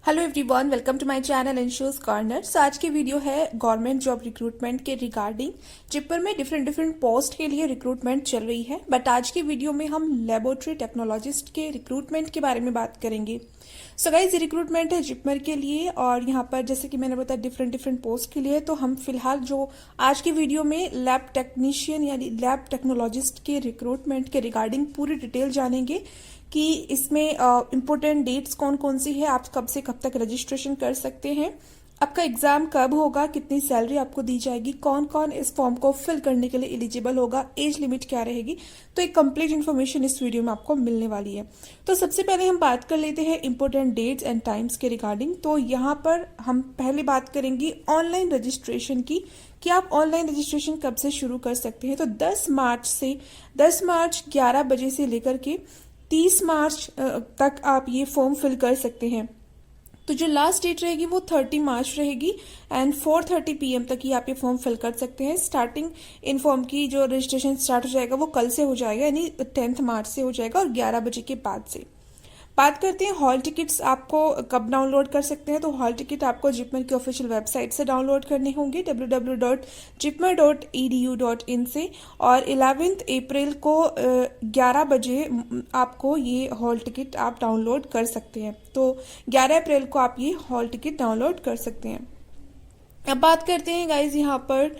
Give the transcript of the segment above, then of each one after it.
Hello everyone, welcome to my channel Anshu's corner. So आज की video है गवर्नमेंट जॉब रिक्रूटमेंट के रिगार्डिंग। जिपर में डिफरेंट पोस्ट के लिए रिक्रूटमेंट चल रही है, बट आज की वीडियो में हम लेबोरेटरी टेक्नोलॉजिस्ट के रिक्रूटमेंट के बारे में बात करेंगे। सो गाइज, रिक्रूटमेंट है जिपर के लिए और यहाँ पर जैसे कि मैंने बताया डिफरेंट पोस्ट के लिए। तो हम फिलहाल जो आज की वीडियो में लैब टेक्नीशियन यानी लैब टेक्नोलॉजिस्ट के रिक्रूटमेंट के रिगार्डिंग पूरी डिटेल जानेंगे कि इसमें इम्पोर्टेंट डेट्स कौन कौन सी है, आप कब से कब तक रजिस्ट्रेशन कर सकते हैं, आपका एग्जाम कब होगा, कितनी सैलरी आपको दी जाएगी, कौन कौन इस फॉर्म को फिल करने के लिए एलिजिबल होगा, एज लिमिट क्या रहेगी। तो एक कंप्लीट इन्फॉर्मेशन इस वीडियो में आपको मिलने वाली है। तो सबसे पहले हम बात कर लेते हैं इंपॉर्टेंट डेट्स एंड टाइम्स के रिगार्डिंग। तो यहाँ पर हम पहले बात करेंगे ऑनलाइन रजिस्ट्रेशन की कि आप ऑनलाइन रजिस्ट्रेशन कब से शुरू कर सकते हैं। तो 10 मार्च 11 बजे से लेकर के 30 मार्च तक आप ये फॉर्म फिल कर सकते हैं। तो जो लास्ट डेट रहेगी वो 30 मार्च रहेगी एंड 4:30 PM तक ही आप ये फॉर्म फिल कर सकते हैं। स्टार्टिंग इन फॉर्म की जो रजिस्ट्रेशन स्टार्ट हो जाएगा वो कल से हो जाएगा, यानी 10 मार्च से हो जाएगा और 11 बजे के बाद से। बात करते हैं हॉल टिकट्स आपको कब डाउनलोड कर सकते हैं। तो हॉल टिकट आपको जिपमर की ऑफिशियल वेबसाइट से डाउनलोड करने होंगे www.jipmer.edu.in से, और 11 अप्रैल को 11 बजे आपको ये हॉल टिकट आप डाउनलोड कर सकते हैं। तो 11 अप्रैल को आप ये हॉल टिकट डाउनलोड कर सकते हैं। अब बात करते हैं गाइज यहाँ पर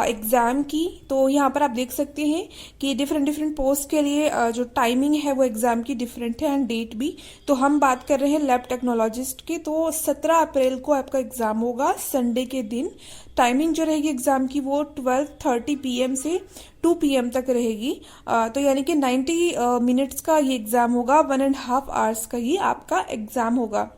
एग्जाम की। तो यहाँ पर आप देख सकते हैं कि डिफरेंट पोस्ट के लिए जो टाइमिंग है वो एग्जाम की डिफरेंट है एंड डेट भी। तो हम बात कर रहे हैं लैब टेक्नोलॉजिस्ट की। तो 17 अप्रैल को आपका एग्जाम होगा संडे के दिन। टाइमिंग जो रहेगी एग्जाम की वो 12:30 PM से 2 PM तक रहेगी। तो यानी कि 90 मिनट्स का ये एग्जाम होगा, 1.5 आवर्स का ये आपका एग्जाम होगा।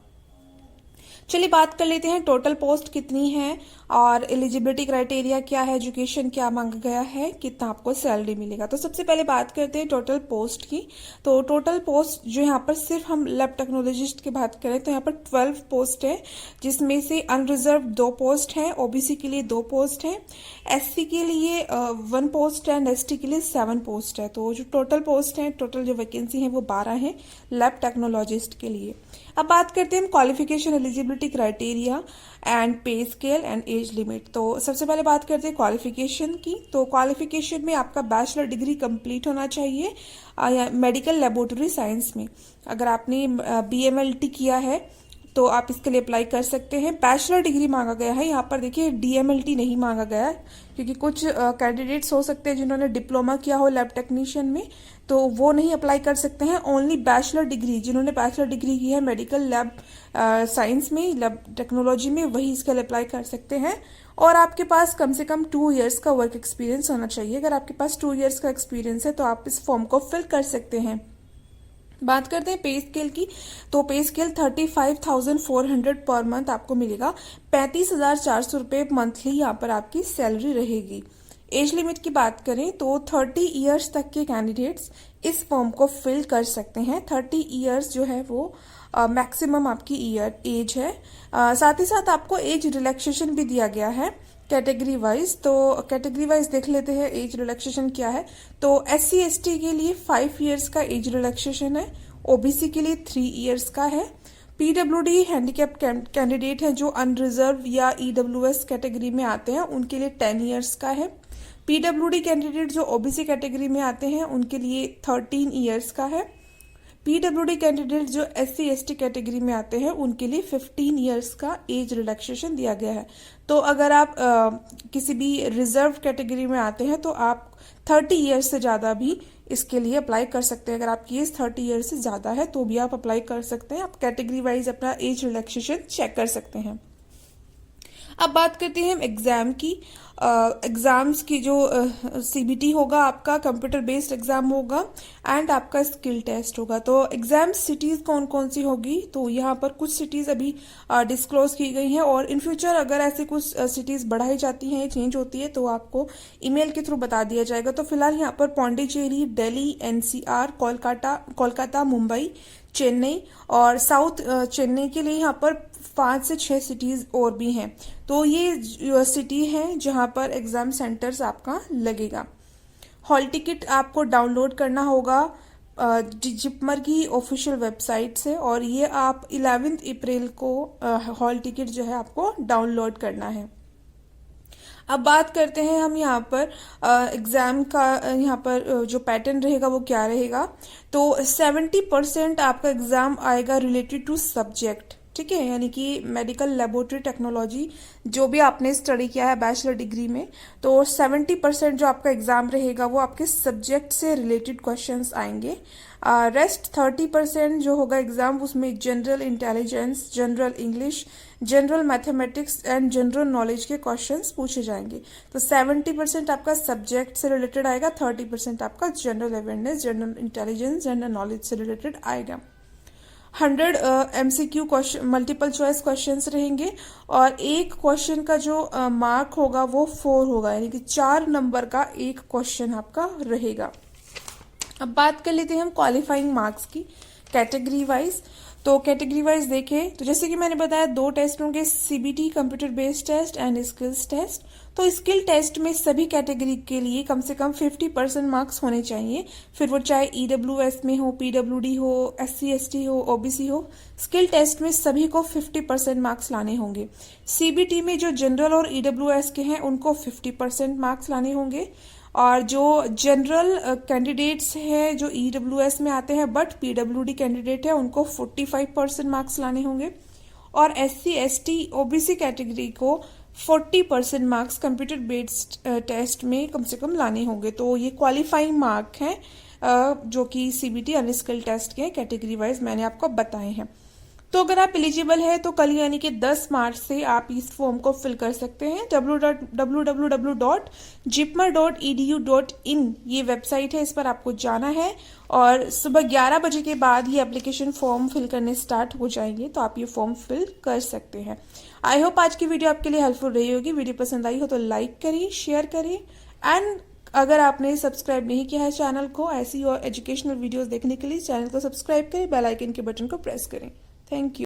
चलिए बात कर लेते हैं टोटल पोस्ट कितनी है और एलिजिबिलिटी क्राइटेरिया क्या है, एजुकेशन क्या मांगा गया है, कितना आपको सैलरी मिलेगा। तो सबसे पहले बात करते हैं टोटल पोस्ट की। तो टोटल पोस्ट जो यहाँ पर सिर्फ हम लैब टेक्नोलॉजिस्ट की बात करें तो यहाँ पर 12 पोस्ट है, जिसमें से अनरिजर्व 2 पोस्ट है, ओबीसी के लिए 2 पोस्ट है, एससी के लिए 1 पोस्ट है एंड एसटी के लिए 7 पोस्ट है। तो जो टोटल पोस्ट है, टोटल जो वैकेंसी है वो 12 है लैब टेक्नोलॉजिस्ट के लिए। अब बात करते हैं क्वालिफिकेशन, एलिजिबिलिटी क्राइटेरिया एंड पे स्केल एंड एज लिमिट। तो सबसे पहले बात करते हैं क्वालिफिकेशन की। तो क्वालिफिकेशन में आपका बैचलर डिग्री कंप्लीट होना चाहिए मेडिकल लेबोरेटरी साइंस में। अगर आपने BMLT किया है तो आप इसके लिए अप्लाई कर सकते हैं। बैचलर डिग्री मांगा गया है, यहाँ पर देखिए DMLT नहीं मांगा गया है, क्योंकि कुछ कैंडिडेट्स हो सकते हैं जिन्होंने डिप्लोमा किया हो लैब टेक्नीशियन में, तो वो नहीं अप्लाई कर सकते हैं। ओनली बैचलर डिग्री, जिन्होंने बैचलर डिग्री की है मेडिकल लैब साइंस में, लैब टेक्नोलॉजी में, वही इसके लिए अप्लाई कर सकते हैं। और आपके पास कम से कम 2 इयर्स का वर्क एक्सपीरियंस होना चाहिए। अगर आपके पास 2 इयर्स का एक्सपीरियंस है तो आप इस फॉर्म को फिल कर सकते हैं। बात करते हैं पे स्केल की। तो पे स्केल 35,400 पर मंथ आपको मिलेगा। 35,400 रुपये मंथली यहाँ पर आपकी सैलरी रहेगी। एज लिमिट की बात करें तो 30 इयर्स तक के कैंडिडेट्स इस फॉर्म को फिल कर सकते हैं। 30 इयर्स जो है वो मैक्सिमम आपकी एज है। साथ ही साथ आपको एज रिलैक्सेशन भी दिया गया है कैटेगरी वाइज। तो कैटेगरी वाइज देख लेते हैं एज रिलैक्सेशन क्या है। तो SC ST के लिए 5 इयर्स का एज रिलैक्सेशन है, OBC के लिए 3 इयर्स का है, PWD हैंडीकैप कैंडिडेट हैं जो अनरिजर्व या EWS कैटेगरी में आते हैं उनके लिए 10 इयर्स का है, PWD कैंडिडेट जो OBC कैटेगरी में आते हैं उनके लिए 13 इयर्स का है, PWD कैंडिडेट जो SC ST कैटेगरी में आते हैं उनके लिए 15 इयर्स का एज रिलैक्सेशन दिया गया है। तो अगर आप किसी भी रिजर्व कैटेगरी में आते हैं तो आप 30 इयर्स से ज़्यादा भी इसके लिए अप्लाई कर सकते हैं। अगर आपकी एज 30 इयर्स से ज़्यादा है तो भी आप अप्लाई कर सकते हैं। आप कैटेगरी वाइज अपना एज रिलैक्सेशन चेक कर सकते हैं। अब बात करते हैं हम एग्जाम की। एग्जाम्स की जो CBT होगा आपका कंप्यूटर बेस्ड एग्जाम होगा एंड आपका स्किल टेस्ट होगा। तो एग्जाम सिटीज कौन कौन सी होगी, तो यहाँ पर कुछ सिटीज अभी डिस्क्लोज की गई हैं और इन फ्यूचर अगर ऐसे कुछ सिटीज बढ़ाई जाती हैं, चेंज होती है तो आपको ईमेल के थ्रू बता दिया जाएगा। तो फिलहाल यहाँ पर पौंडीचेरी, दिल्ली, NCR, कोलकाता, मुंबई, चेन्नई और साउथ चेन्नई के लिए यहाँ पर 5 से 6 सिटीज और भी हैं। तो ये सिटी है जहाँ पर एग्जाम सेंटर्स आपका लगेगा। हॉल टिकट आपको डाउनलोड करना होगा जिपमर की ऑफिशियल वेबसाइट से, और ये आप 11 अप्रैल को हॉल टिकट जो है आपको डाउनलोड करना है। अब बात करते हैं हम यहाँ पर एग्ज़ाम का। यहाँ पर जो पैटर्न रहेगा वो क्या रहेगा। तो 70% आपका एग्ज़ाम आएगा रिलेटेड टू सब्जेक्ट, ठीक है, यानी कि मेडिकल लेबोरेटरी टेक्नोलॉजी जो भी आपने स्टडी किया है बैचलर डिग्री में, तो 70% जो आपका एग्ज़ाम रहेगा वो आपके सब्जेक्ट से रिलेटेड क्वेश्चंस आएंगे। रेस्ट 30% जो होगा एग्ज़ाम, उसमें general intelligence, general English, general mathematics and general knowledge के क्वेश्चंस पूछे जाएंगे। तो 70% आपका सब्जेक्ट से रिलेटेड आएगा, 30% आपका general awareness, general intelligence, general knowledge से रिलेटेड आएगा। 100 MCQ question, multiple choice questions रहेंगे, और एक क्वेश्चन का जो मार्क होगा वो 4 होगा, यानी कि 4 नंबर का एक क्वेश्चन आपका रहेगा। अब बात कर लेते हैं हम क्वालिफाइंग मार्क्स की कैटेगरी वाइज। तो कैटेगरी वाइज देखें तो जैसे कि मैंने बताया 2 टेस्ट होंगे, CBT computer based test and skills test. तो स्किल टेस्ट में सभी कैटेगरी के लिए कम से कम 50% मार्क्स होने चाहिए, फिर वो चाहे EWS में हो, PWD हो, SC ST हो, OBC हो। स्किल टेस्ट में सभी को 50% मार्क्स लाने होंगे। CBT में जो जनरल और EWS के हैं उनको 50% मार्क्स लाने होंगे, और जो जनरल कैंडिडेट्स हैं जो EWS में आते हैं बट PWD कैंडिडेट है उनको 45% मार्क्स लाने होंगे, और SC ST OBC कैटेगरी को 40% मार्क्स कंप्यूटर बेस्ड टेस्ट में कम से कम लाने होंगे। तो ये क्वालिफाइंग मार्क हैं जो कि CBT और स्किल टेस्ट के कैटेगरी वाइज मैंने आपको बताए हैं। तो अगर आप एलिजिबल है तो कल यानी कि 10 मार्च से आप इस फॉर्म को फिल कर सकते हैं। www.jipmer.edu.in ये वेबसाइट है, इस पर आपको जाना है, और सुबह 11 बजे के बाद ये एप्लीकेशन फॉर्म फिल करने स्टार्ट हो जाएंगे, तो आप ये फॉर्म फिल कर सकते हैं। आई होप आज की वीडियो आपके लिए हेल्पफुल रही होगी। वीडियो पसंद आई हो तो लाइक करिए, शेयर करिए, एंड अगर आपने सब्सक्राइब नहीं किया है चैनल को ऐसी और एजुकेशनल वीडियोस देखने के लिए चैनल को सब्सक्राइब करें, बेल आइकन के बटन को प्रेस करें। Thank you.